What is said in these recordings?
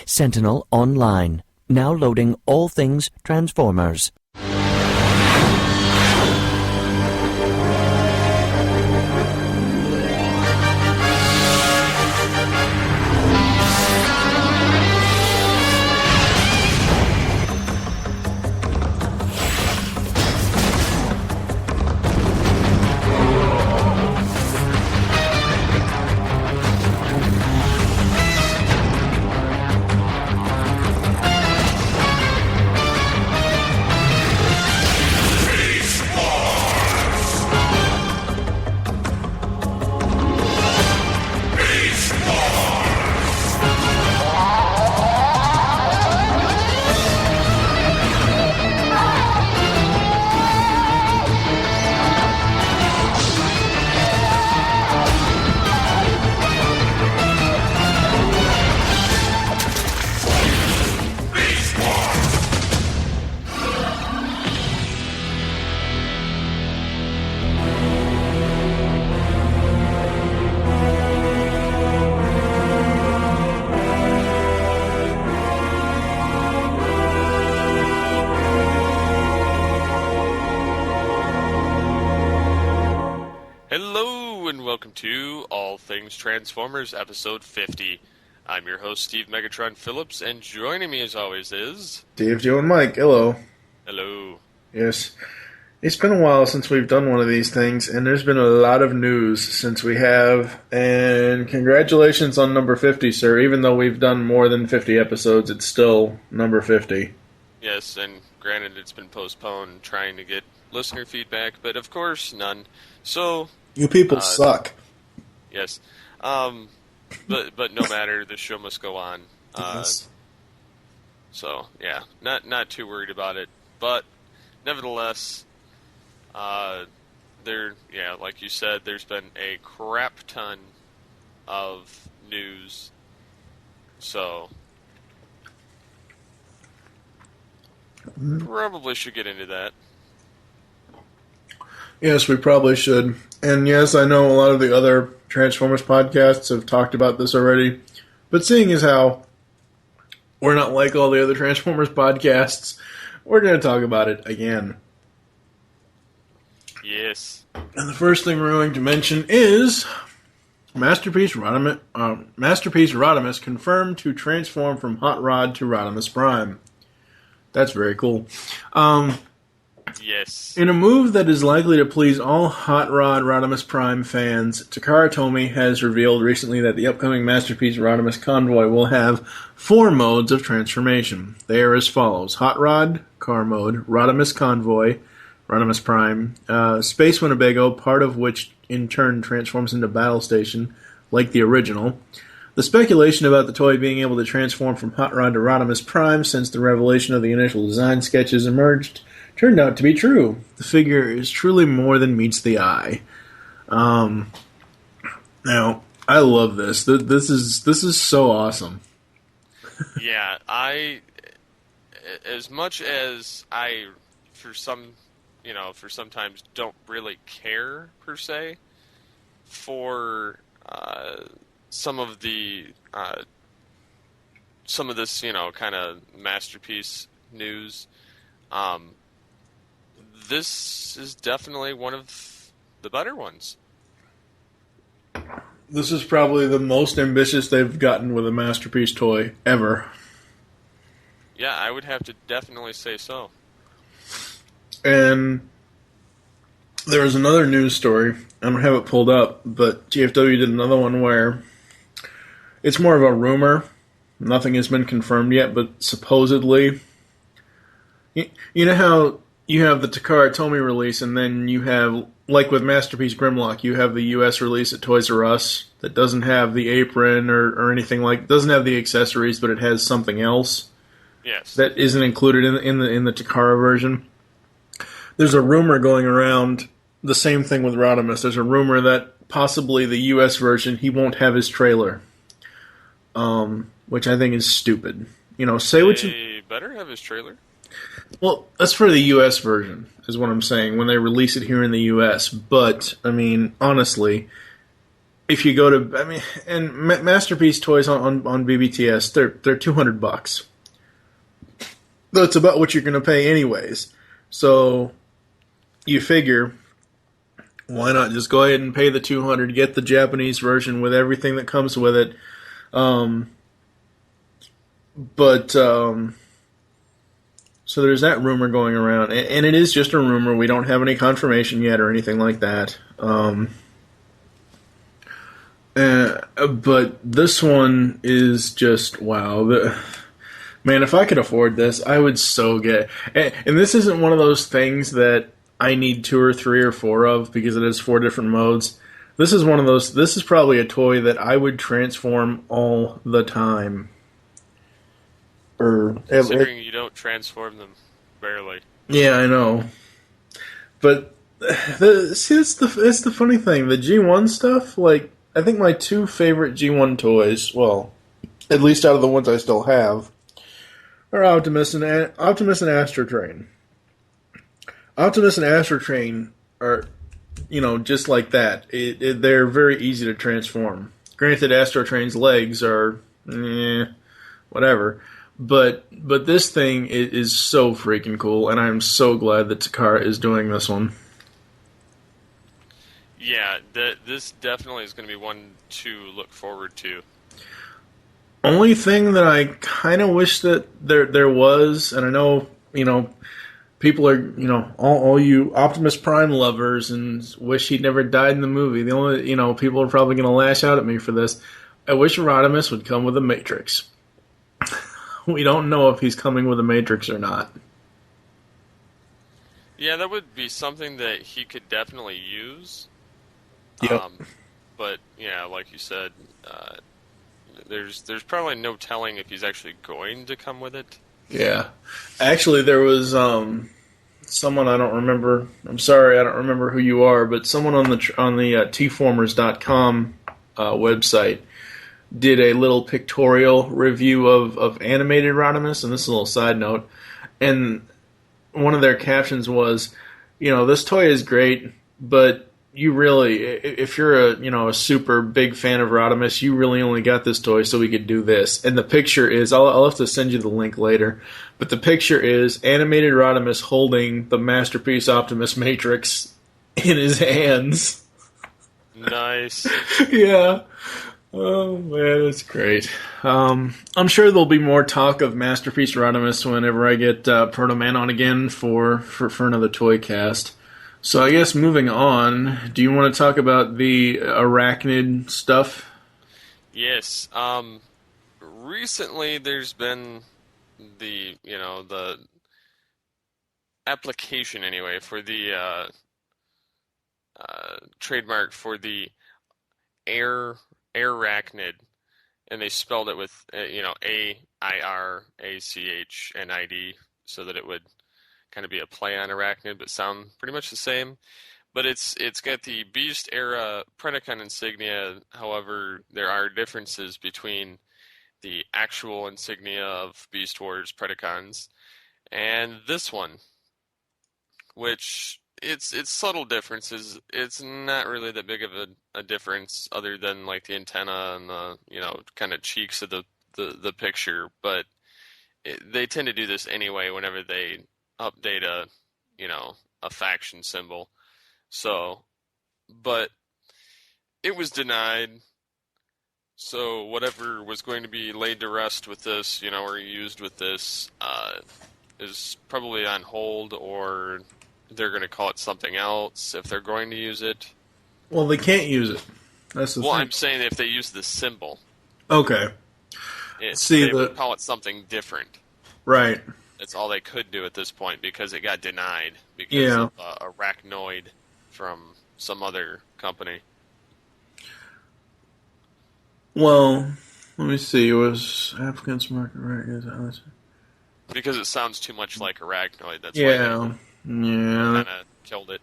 Sentinel Online. Now loading all things Transformers. To All Things Transformers, episode 50. I'm your host, Steve Megatron Phillips, and joining me as always is... Dave, Joe, and Mike. Hello. Hello. Yes. It's been a while since we've done one of these things, and there's been a lot of news since we have, and congratulations on number 50, sir. Even though we've done more than 50 episodes, it's still number 50. Yes, and granted it's been postponed trying to get listener feedback, but of course none. So... You people suck. Yes. But no matter, the show must go on. Yes. So, yeah, not too worried about it. But, nevertheless, like you said, there's been a crap ton of news. So, probably should get into that. Yes, we probably should. And yes, I know a lot of the other Transformers podcasts have talked about this already. But seeing as how we're not like all the other Transformers podcasts, we're going to talk about it again. Yes. And the first thing we're going to mention is Masterpiece Rodimus confirmed to transform from Hot Rod to Rodimus Prime. That's very cool. Yes. In a move that is likely to please all Hot Rod Rodimus Prime fans, Takara Tomy has revealed recently that the upcoming Masterpiece Rodimus Convoy will have 4 modes of transformation. They are as follows: Hot Rod, Car Mode, Rodimus Convoy, Rodimus Prime, Space Winnebago, part of which in turn transforms into Battle Station, like the original. The speculation about the toy being able to transform from Hot Rod to Rodimus Prime since the revelation of the initial design sketches emerged turned out to be true. The figure is truly more than meets the eye. Now, I love this. This is so awesome. Yeah, as much as I, sometimes don't really care, per se, for some of this, kind of masterpiece news, this is definitely one of the better ones. This is probably the most ambitious they've gotten with a Masterpiece toy ever. Yeah, I would have to definitely say so. And there was another news story. I don't have it pulled up, but GFW did another one where it's more of a rumor. Nothing has been confirmed yet, but supposedly... You know how you have the Takara Tomy release, and then you have, like with Masterpiece Grimlock, you have the U.S. release at Toys R Us that doesn't have the apron or anything doesn't have the accessories, but it has something else. Yes. That isn't included in the Takara version. There's a rumor going around, the same thing with Rodimus. There's a rumor that possibly the U.S. version, he won't have his trailer, which I think is stupid. They better have his trailer. Well, that's for the U.S. version, is what I'm saying, when they release it here in the U.S. But, I mean, honestly, if you go to, I mean, and Masterpiece toys on BBTS, they're $200. That's about what you're going to pay anyways. So you figure, why not just go ahead and pay the $200, get the Japanese version with everything that comes with it. So there's that rumor going around, and it is just a rumor. We don't have any confirmation yet or anything like that. But this one is just wow. Man, if I could afford this, I would so get. And this isn't one of those things that I need 2 or 3 or 4 of because it has 4 different modes. This is one of those. This is probably a toy that I would transform all the time. Considering you don't transform them, barely. Yeah, I know. But it's the funny thing. The G1 stuff, like, I think my 2 favorite G1 toys, well, at least out of the ones I still have, are Optimus and Astro Train. Optimus and Astro Train are, just like that. They're very easy to transform. Granted, Astro Train's legs are, whatever. But this thing is so freaking cool, and I'm so glad that Takara is doing this one. Yeah, this definitely is going to be one to look forward to. Only thing that I kind of wish that there was, and I know, people are, all you Optimus Prime lovers and wish he'd never died in the movie. The only, people are probably going to lash out at me for this. I wish Rodimus would come with a Matrix. We don't know if he's coming with a Matrix or not. Yeah, that would be something that he could definitely use. Yep. But yeah, like you said, there's probably no telling if he's actually going to come with it. Yeah. Actually, there was someone, I don't remember. I'm sorry, I don't remember who you are, but someone on the tformers.com website did a little pictorial review of animated Rodimus, and this is a little side note. And one of their captions was, this toy is great, but you really, if you're a super big fan of Rodimus, you really only got this toy so we could do this. And the picture is, I'll have to send you the link later, but the picture is animated Rodimus holding the Masterpiece Optimus Matrix in his hands. Nice. Yeah. Oh man, that's great. I'm sure there'll be more talk of Masterpiece Rodimus whenever I get Proto Man on again for another toy cast. So I guess moving on, do you want to talk about the arachnid stuff? Yes. Recently there's been the application anyway for the trademark for the arachnid, and they spelled it with AIRACHNID so that it would kind of be a play on arachnid but sound pretty much the same. But it's got the Beast era Predacon insignia. However, there are differences between the actual insignia of Beast Wars Predacons and this one, which it's subtle differences. It's not really that big of a difference other than like the antenna and the kind of cheeks of the picture. But they tend to do this anyway whenever they update a faction symbol. So, but it was denied. So whatever was going to be laid to rest with this, or used with this, is probably on hold, or they're going to call it something else if they're going to use it. Well, they can't use it. That's the thing. I'm saying if they use the symbol. Okay. They would call it something different. Right. That's all they could do at this point because it got denied because of arachnoid from some other company. Well, let me see. It was applicants market right? Because it sounds too much like arachnoid. That's why they kind of killed it.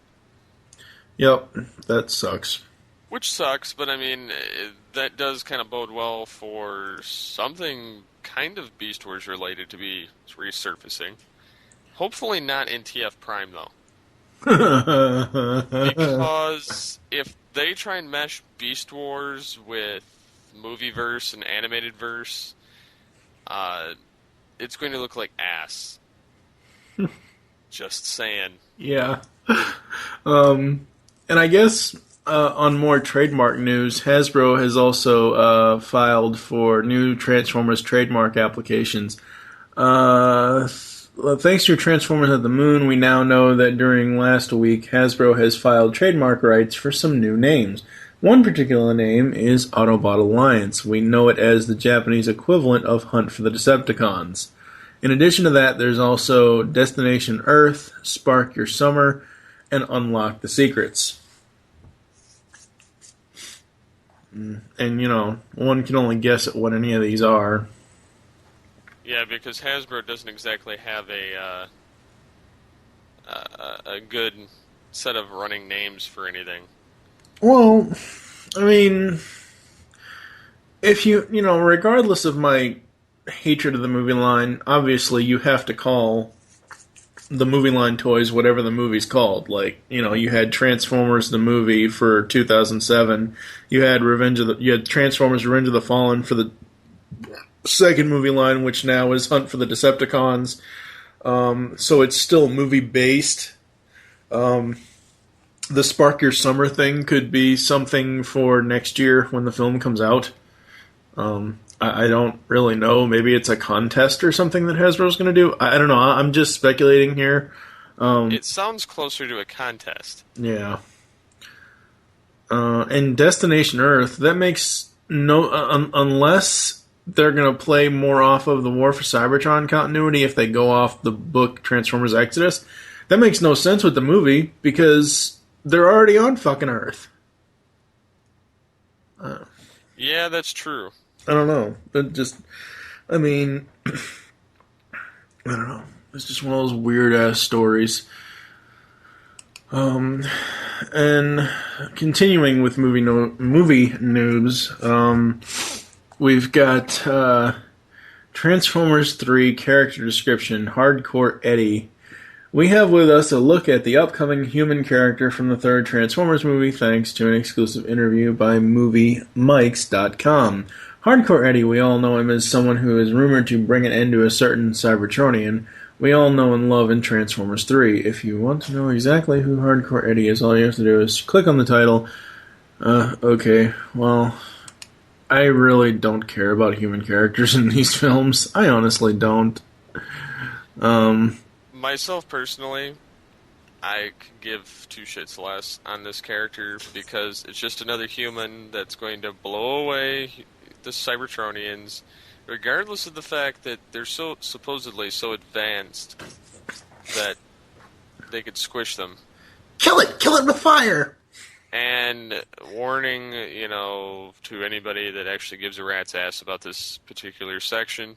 Yep, that sucks. Which sucks, but I mean, that does kind of bode well for something kind of Beast Wars related to be resurfacing. Hopefully not in TF Prime, though. Because if they try and mesh Beast Wars with movie verse and animated verse, it's going to look like ass. Just saying. Yeah. And I guess on more trademark news, Hasbro has also filed for new Transformers trademark applications. Thanks to Transformers at the Moon, we now know that during last week, Hasbro has filed trademark rights for some new names. One particular name is Autobot Alliance. We know it as the Japanese equivalent of Hunt for the Decepticons. In addition to that, there's also Destination Earth, Spark Your Summer, and Unlock the Secrets. And, you know, one can only guess at what any of these are. Yeah, because Hasbro doesn't exactly have a good set of running names for anything. Well, I mean, if you know, regardless of my hatred of the movie line, obviously you have to call the movie line toys whatever the movie's called. Like, you know, you had Transformers the movie for 2007. You had Transformers Revenge of the Fallen for the second movie line, which now is Hunt for the Decepticons. So it's still movie based. The Spark Your Summer thing could be something for next year when the film comes out. I don't really know. Maybe it's a contest or something that Hasbro's going to do. I don't know. I'm just speculating here. It sounds closer to a contest. Yeah. And Destination Earth, that makes no... unless they're going to play more off of the War for Cybertron continuity if they go off the book Transformers Exodus, that makes no sense with the movie because they're already on fucking Earth. Yeah, that's true. I don't know. But just, I mean, I don't know. It's just one of those weird-ass stories. And continuing with movie news, we've got Transformers 3 character description, Hardcore Eddie. We have with us a look at the upcoming human character from the third Transformers movie, thanks to an exclusive interview by MovieMikes.com. Hardcore Eddie, we all know him as someone who is rumored to bring an end to a certain Cybertronian we all know and love in Transformers 3. If you want to know exactly who Hardcore Eddie is, all you have to do is click on the title. Okay, well, I really don't care about human characters in these films. I honestly don't. Myself, personally, I could give two shits less on this character because it's just another human that's going to blow away the Cybertronians, regardless of the fact that they're so supposedly so advanced that they could squish them. Kill it with fire! And warning, you know, to anybody that actually gives a rat's ass about this particular section,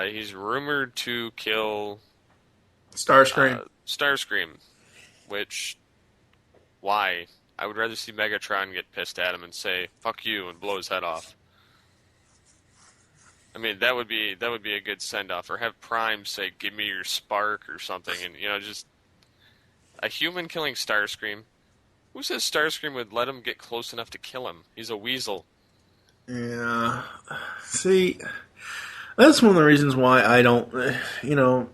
he's rumored to kill Starscream. Starscream, which, why? I would rather see Megatron get pissed at him and say, fuck you, and blow his head off. I mean, that would be a good send-off. Or have Prime say, give me your spark or something. And, you know, just a human killing Starscream. Who says Starscream would let him get close enough to kill him? He's a weasel. Yeah. See, that's one of the reasons why I don't, you know,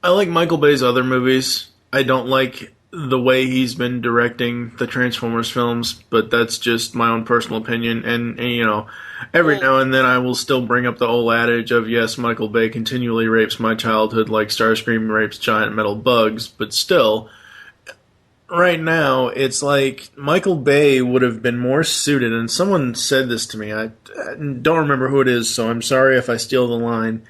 I like Michael Bay's other movies. I don't like the way he's been directing the Transformers films, but that's just my own personal opinion. And you know, every now and then I will still bring up the old adage of, yes, Michael Bay continually rapes my childhood like Starscream rapes giant metal bugs, but still, right now, it's like Michael Bay would have been more suited, and someone said this to me, I don't remember who it is, so I'm sorry if I steal the line.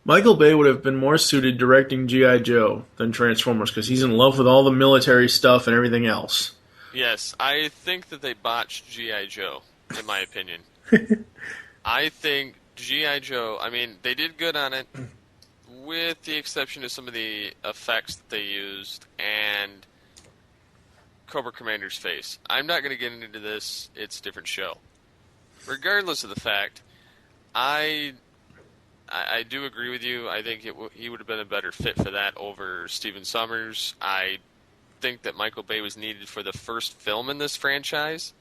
Michael Bay would have been more suited directing G.I. Joe than Transformers, because he's in love with all the military stuff and everything else. Yes, I think that they botched G.I. Joe, in my opinion. I think G.I. Joe, I mean, they did good on it, with the exception of some of the effects that they used, and Cobra Commander's face. I'm not going to get into this, it's a different show. Regardless of the fact, I I do agree with you. I think he would have been a better fit for that over Stephen Sommers. I think that Michael Bay was needed for the first film in this franchise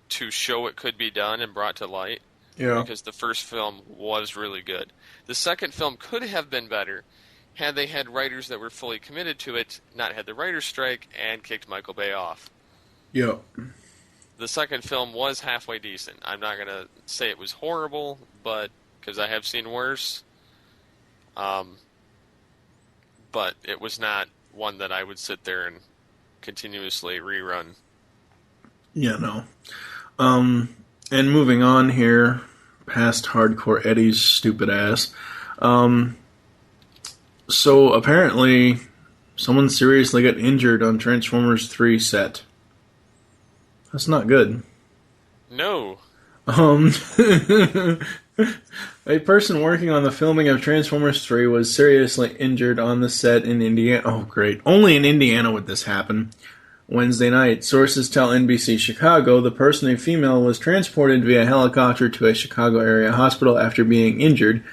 to show it could be done and brought to light. Yeah. Because the first film was really good. The second film could have been better had they had writers that were fully committed to it, not had the writer's strike, and kicked Michael Bay off. Yeah. The second film was halfway decent. I'm not going to say it was horrible, but because I have seen worse. But it was not one that I would sit there and continuously rerun. Yeah, no. And moving on here, past Hardcore Eddie's stupid ass. So apparently, someone seriously got injured on Transformers 3 set. That's not good. No. A person working on the filming of Transformers 3 was seriously injured on the set in Indiana. Oh, great. Only in Indiana would this happen. Wednesday night, sources tell NBC Chicago the person, a female, was transported via helicopter to a Chicago area hospital after being injured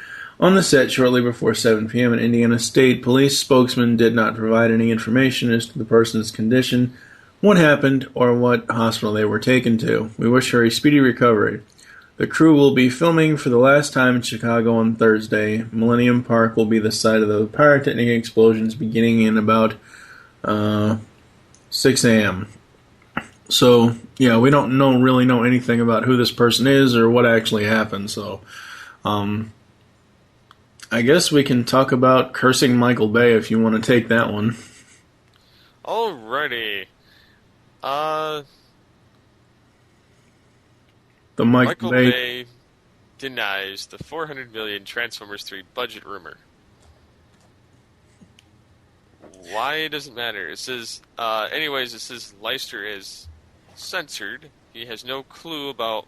on the set shortly before 7 p.m. An Indiana State Police spokesman did not provide any information as to the person's condition, what happened, or what hospital they were taken to. We wish her a speedy recovery. The crew will be filming for the last time in Chicago on Thursday. Millennium Park will be the site of the pyrotechnic explosions beginning in about 6 a.m. So, yeah, we don't really know anything about who this person is or what actually happened. So, I guess we can talk about cursing Michael Bay if you want to take that one. Alrighty. The Michael Bay denies the $400 million Transformers 3 budget rumor. Why it doesn't matter. It says, it says Leicester is censored. He has no clue about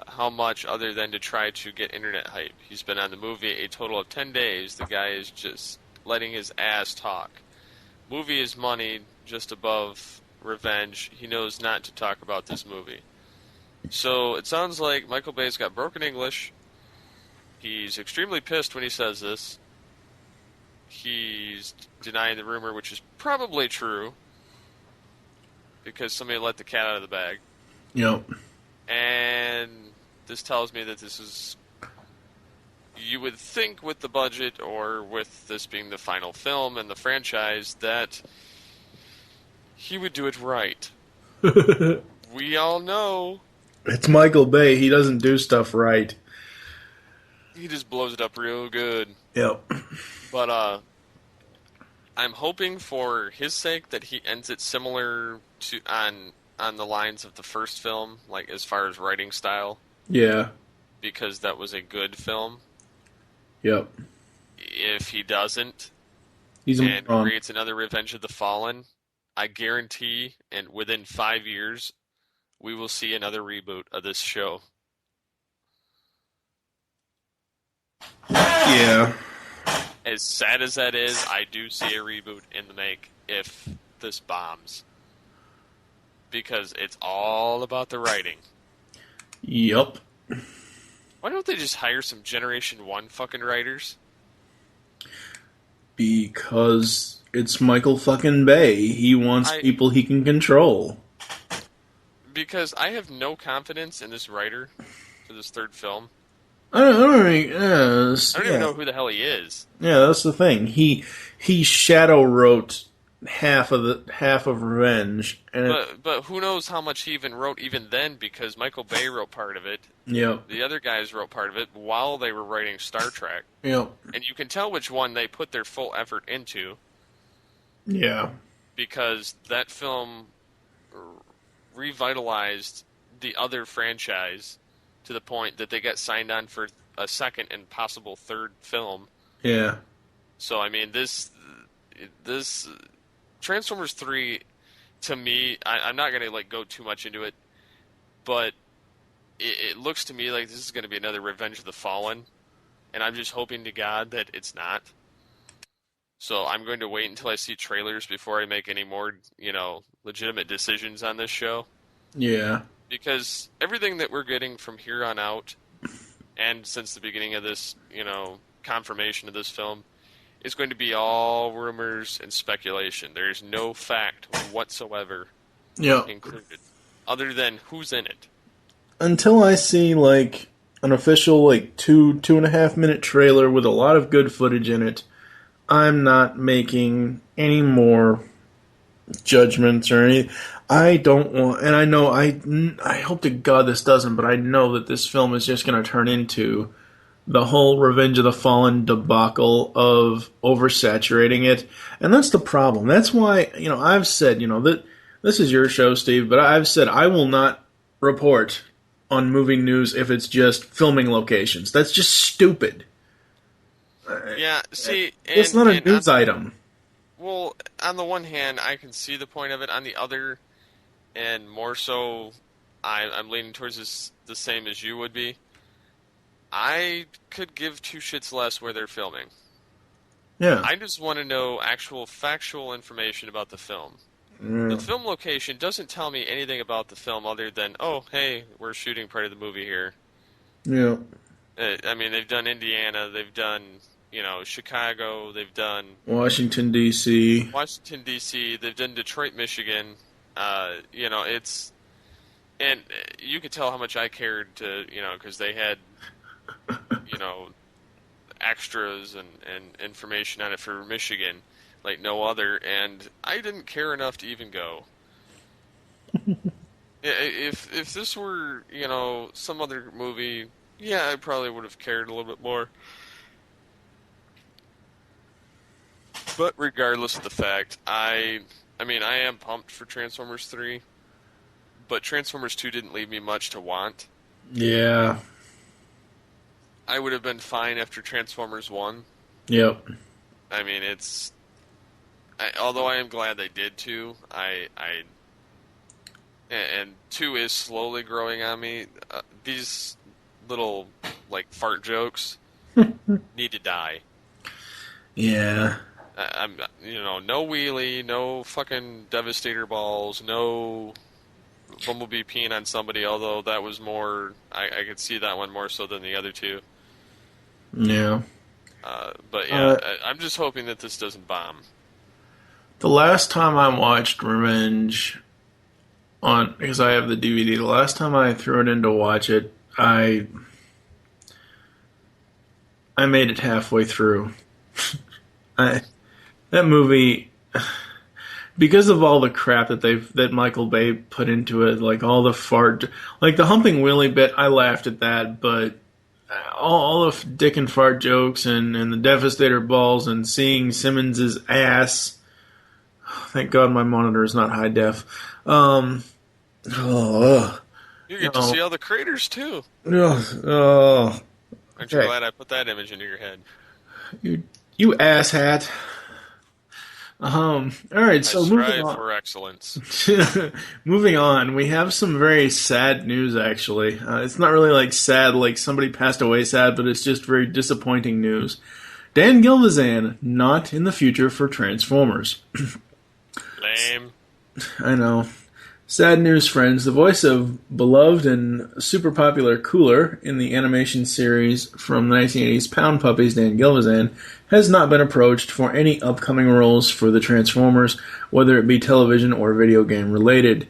how much other than to try to get internet hype. He's been on the movie a total of 10 days. The guy is just letting his ass talk. Movie is money, just above revenge. He knows not to talk about this movie. So it sounds like Michael Bay's got broken English. He's extremely pissed when he says this. He's denying the rumor, which is probably true, because somebody let the cat out of the bag. Yep. And this tells me that this is, you would think with the budget, or with this being the final film in the franchise, that he would do it right. We all know. It's Michael Bay. He doesn't do stuff right. He just blows it up real good. Yep. But I'm hoping for his sake that he ends it similar to on the lines of the first film, like as far as writing style. Yeah. Because that was a good film. Yep. If he doesn't, he's and creates another Revenge of the Fallen, I guarantee, and within 5 years, we will see another reboot of this show. Yeah. As sad as that is, I do see a reboot in the make if this bombs. Because it's all about the writing. Yep. Why don't they just hire some Generation 1 fucking writers? Because it's Michael fucking Bay. He wants people he can control. Because I have no confidence in this writer for this third film. I don't even know who the hell he is. Yeah, that's the thing. He shadow wrote half of Revenge, and but who knows how much he even wrote even then, because Michael Bay wrote part of it. Yep. The other guys wrote part of it while they were writing Star Trek. Yep. And you can tell which one they put their full effort into. Yeah. Because that film revitalized the other franchise to the point that they got signed on for a second and possible third film. Yeah. So, I mean, this Transformers 3, to me, I'm not going to go too much into it, but it looks to me like this is going to be another Revenge of the Fallen, and I'm just hoping to God that it's not. So I'm going to wait until I see trailers before I make any more, legitimate decisions on this show. Yeah. Because everything that we're getting from here on out and since the beginning of this, confirmation of this film, is going to be all rumors and speculation. There is no fact whatsoever included, other than who's in it. Until I see, like, an official, like, 2.5 minute trailer with a lot of good footage in it, I'm not making any more judgments or anything. I don't want, and I know, I hope to God this doesn't, but I know that this film is just going to turn into the whole Revenge of the Fallen debacle of oversaturating it, and that's the problem. That's why, I've said, that this is your show, Steve, but I've said I will not report on movie news if it's just filming locations. That's just stupid. Yeah, see, it's not a news item. Well, on the one hand, I can see the point of it. On the other, and more so, I'm leaning towards the same as you would be. I could give two shits less where they're filming. Yeah. I just want to know actual factual information about the film. The film location doesn't tell me anything about the film other than, oh, hey, we're shooting part of the movie here. Yeah. I mean, they've done Indiana, they've done, Chicago, they've done Washington, D.C. They've done Detroit, Michigan. It's... And you could tell how much I cared to, because they had, extras and information on it for Michigan like no other, and I didn't care enough to even go. If this were, some other movie, yeah, I probably would have cared a little bit more. But regardless of the fact, I am pumped for Transformers 3, but Transformers 2 didn't leave me much to want. Yeah. I would have been fine after Transformers 1. Yep. I mean, although I am glad they did 2, and 2 is slowly growing on me. These little, like, fart jokes need to die. Yeah. I'm no wheelie, no fucking Devastator balls, no Bumblebee peeing on somebody, although that was more, I could see that one more so than the other two. Yeah. But yeah, I'm just hoping that this doesn't bomb. The last time I watched Revenge because I have the DVD, the last time I threw it in to watch it, I made it halfway through. That movie, because of all the crap that Michael Bay put into it, like all the fart, like the humping wheelie bit, I laughed at that, but all the dick and fart jokes and the Devastator balls and seeing Simmons' ass. Thank God my monitor is not high def. You get to see all the craters too. Aren't you glad I put that image into your head? You asshat. All right, so moving on. For excellence. Moving on, we have some very sad news. Actually, it's not really like sad, like somebody passed away sad, but it's just very disappointing news. Dan Gilvazan not in the future for Transformers. Lame. I know. Sad news, friends. The voice of beloved and super popular Cooler in the animation series from the 1980s Pound Puppies, Dan Gilvazan, has not been approached for any upcoming roles for the Transformers, whether it be television or video game related.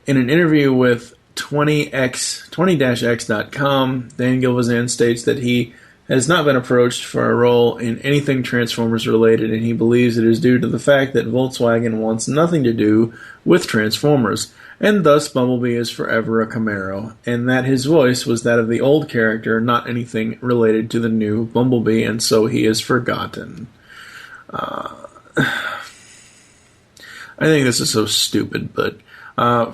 In an interview with 20x.com, Dan Gilvazan states that he has not been approached for a role in anything Transformers related, and he believes it is due to the fact that Volkswagen wants nothing to do with Transformers, and thus Bumblebee is forever a Camaro, and that his voice was that of the old character, not anything related to the new Bumblebee, and so he is forgotten. I think this is so stupid, but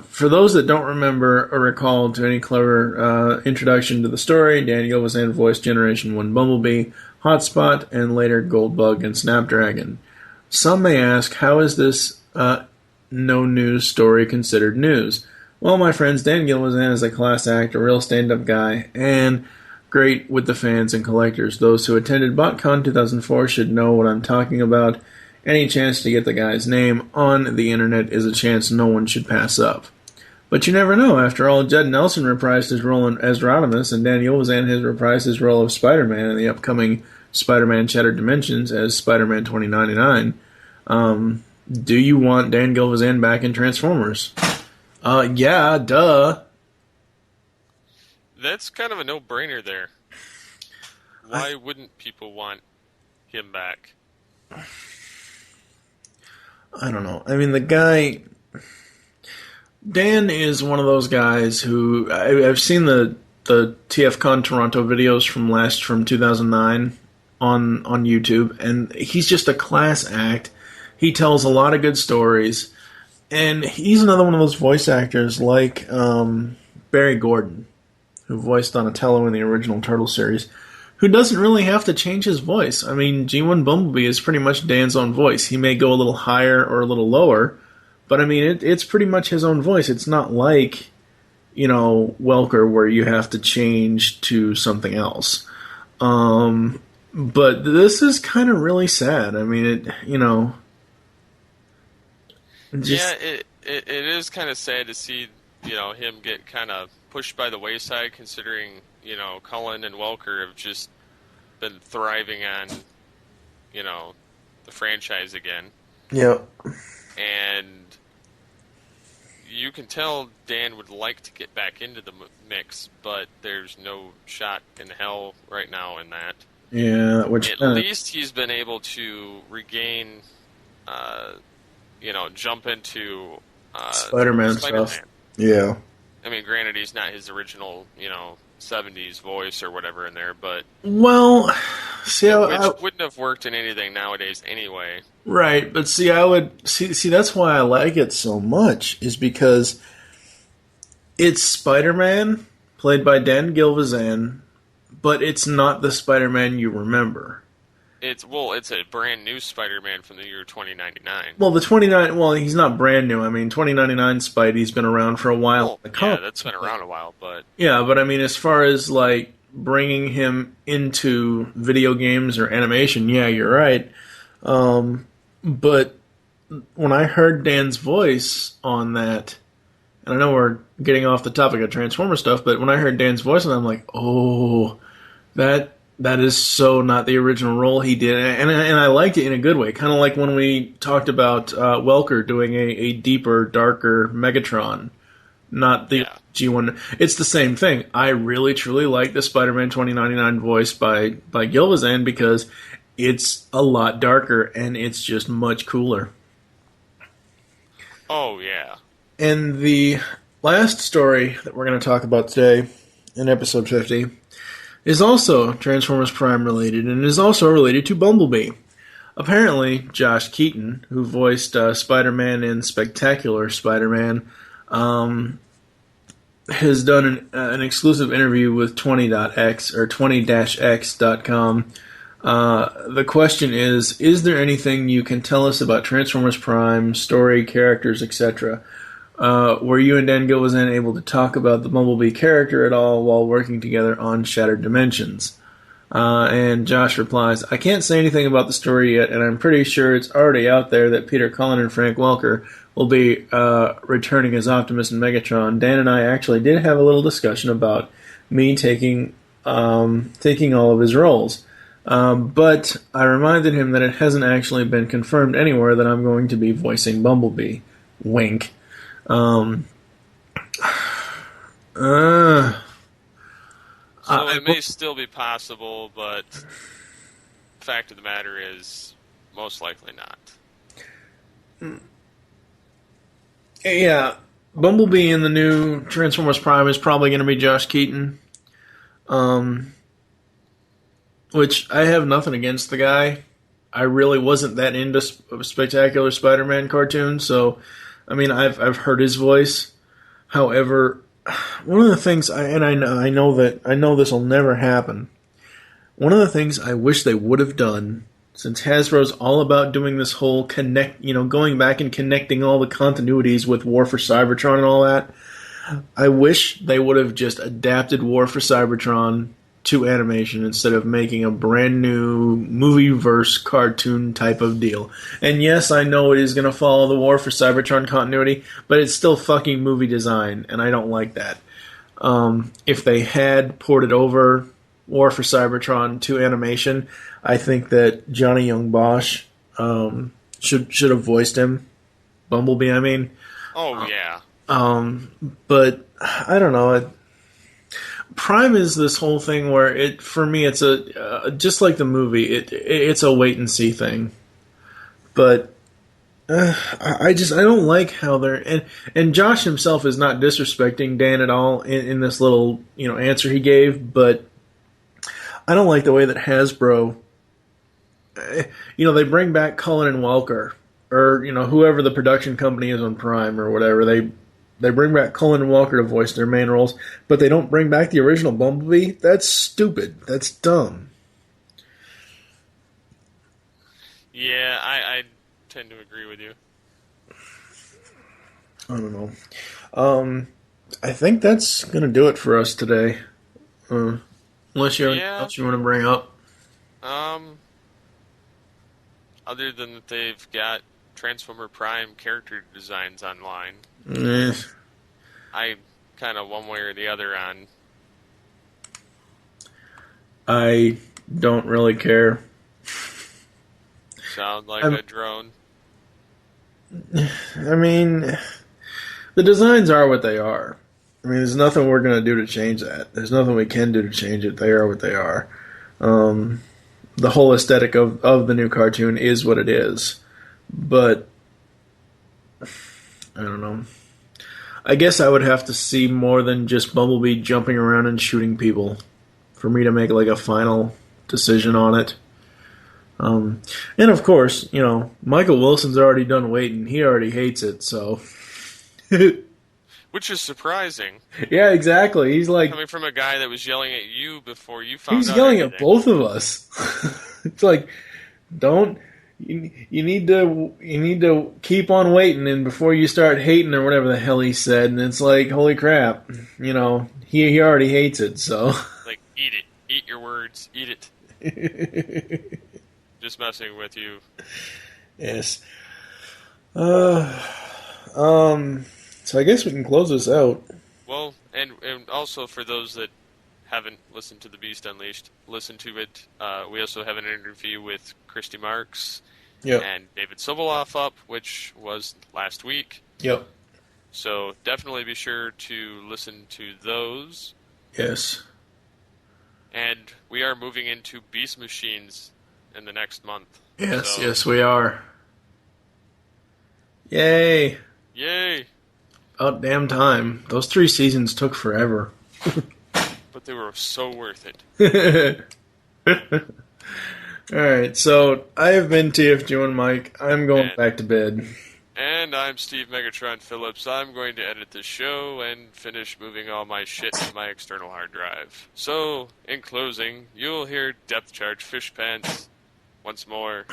for those that don't remember or recall to any clever introduction to the story, Dan Gilvazan voiced Generation 1 Bumblebee, Hotspot, and later Goldbug and Snapdragon. Some may ask, how is this no news story considered news? Well, my friends, Dan Gilvazan is a class act, a real stand-up guy, and great with the fans and collectors. Those who attended BotCon 2004 should know what I'm talking about. Any chance to get the guy's name on the internet is a chance no one should pass up. But you never know. After all, Judd Nelson reprised his role as Rodimus, and Dan Gilvazan has reprised his role of Spider-Man in the upcoming Spider-Man Shattered Dimensions as Spider-Man 2099. Do you want Dan Gilvazan back in Transformers? Yeah, duh. That's kind of a no-brainer there. Why wouldn't people want him back? I don't know. I mean, the guy... Dan is one of those guys who... I've seen the TFCon Toronto videos from 2009 on YouTube, and he's just a class act. He tells a lot of good stories, and he's another one of those voice actors like Barry Gordon, who voiced Donatello in the original Turtle series, who doesn't really have to change his voice. I mean, G1 Bumblebee is pretty much Dan's own voice. He may go a little higher or a little lower, but I mean, it's pretty much his own voice. It's not like, Welker, where you have to change to something else. But this is kind of really sad. I mean, it is kind of sad to see, him get kind of pushed by the wayside, considering, Cullen and Welker have just been thriving on, the franchise again. Yep. And you can tell Dan would like to get back into the mix, but there's no shot in hell right now in that. Yeah, at least he's been able to regain, jump into Spider-Man stuff. Yeah. I mean, granted, he's not his original, 70s voice or whatever in there, but... Well, see, which wouldn't have worked in anything nowadays anyway. Right, but see, that's why I like it so much, is because it's Spider-Man, played by Dan Gilvazan, but it's not the Spider-Man you remember. It's a brand new Spider-Man from the year 2099. Well, he's not brand new. I mean, 2099 Spidey's been around for a while. Yeah, that's been around a while, but... Yeah, but I mean, as far as, like, bringing him into video games or animation, yeah, you're right. But when I heard Dan's voice on that, and I know we're getting off the topic of Transformer stuff, but when I heard Dan's voice on that, I'm like, oh, that is so not the original role he did, and I liked it in a good way. Kind of like when we talked about Welker doing a deeper, darker Megatron, not the G1. It's the same thing. I really, truly like the Spider-Man 2099 voice by Gilvazan because it's a lot darker and it's just much cooler. Oh, yeah. And the last story that we're going to talk about today in episode 50 is also Transformers Prime related, and is also related to Bumblebee. Apparently, Josh Keaton, who voiced Spider-Man in Spectacular Spider-Man, has done an exclusive interview with 20.x or 20-x.com. The question is there anything you can tell us about Transformers Prime, story, characters, etc.? Were you and Dan Gilvazan able to talk about the Bumblebee character at all while working together on Shattered Dimensions? And Josh replies, I can't say anything about the story yet, and I'm pretty sure it's already out there that Peter Cullen and Frank Welker will be returning as Optimus and Megatron. Dan and I actually did have a little discussion about me taking all of his roles. But I reminded him that it hasn't actually been confirmed anywhere that I'm going to be voicing Bumblebee. Wink. So it may still be possible, but the fact of the matter is, most likely not. Yeah, Bumblebee in the new Transformers Prime is probably going to be Josh Keaton. Which I have nothing against the guy. I really wasn't that into Spectacular Spider-Man cartoons, so I mean I've heard his voice. However, one of the things I know this will never happen. One of the things I wish they would have done, since Hasbro's all about doing this whole going back and connecting all the continuities with War for Cybertron and all that, I wish they would have just adapted War for Cybertron to animation instead of making a brand new movie-verse cartoon type of deal. And yes, I know it is going to follow the War for Cybertron continuity, but it's still fucking movie design, and I don't like that. If they had ported over War for Cybertron to animation, I think that Johnny Young Bosch should have voiced him. Bumblebee, I mean. Oh, yeah. But I don't know. Prime is this whole thing where for me, it's just like the movie. It's a wait and see thing. But I don't like how they're and Josh himself is not disrespecting Dan at all in this little answer he gave. But I don't like the way that Hasbro. They bring back Cullen and Welker, or whoever the production company is on Prime or whatever. They bring back Cullen and Welker to voice their main roles, but they don't bring back the original Bumblebee. That's stupid. That's dumb. Yeah, I tend to agree with you. I don't know. I think that's gonna do it for us today. Unless you have anything else you want to bring up. Other than that they've got Transformer Prime character designs online. I kind of one way or the other on. I don't really care. Sound like a drone. I mean, the designs are what they are. I mean, there's nothing we're going to do to change that. There's nothing we can do to change it. They are what they are. The whole aesthetic of the new cartoon is what it is. But I don't know. I guess I would have to see more than just Bumblebee jumping around and shooting people for me to make like a final decision on it. And of course, Michael Wilson's already done waiting. He already hates it, so. Which is surprising. Yeah, exactly. He's like coming from a guy that was yelling at you before you found out. He's yelling at both of us. It's like, you need to keep on waiting, and before you start hating or whatever the hell he said. And it's like, holy crap, he already hates it. So like, eat your words, eat it. Just messing with you. Yes. So I guess we can close this out. Well, and also for those that haven't listened to The Beast Unleashed, listen to it. We also have an interview with Christy Marks and David Soboloff up, which was last week. Yep. So definitely be sure to listen to those. Yes. And we are moving into Beast Machines in the next month. Yes, we are. Yay! About damn time. Those 3 seasons took forever. But they were so worth it. Alright, so I have been TFG and Mike. I'm going back to bed. And I'm Steve Megatron Phillips. I'm going to edit the show and finish moving all my shit to my external hard drive. So, in closing, you'll hear Depth Charge Fish Pants once more.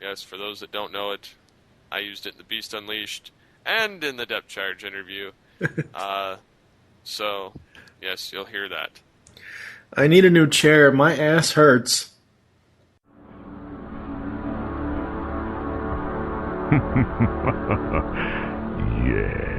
Yes, for those that don't know it, I used it in The Beast Unleashed and in the Depth Charge interview. So, yes, you'll hear that. I need a new chair. My ass hurts. Yes.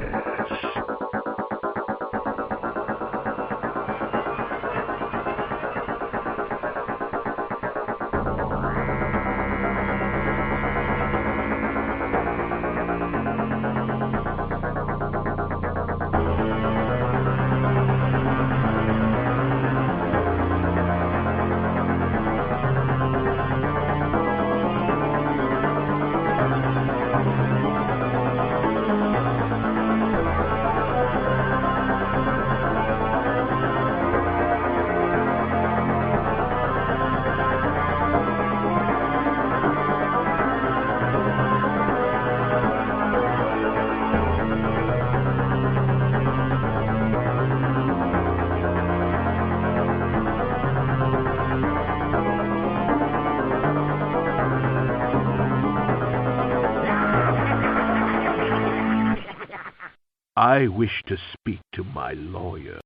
I wish to speak to my lawyer.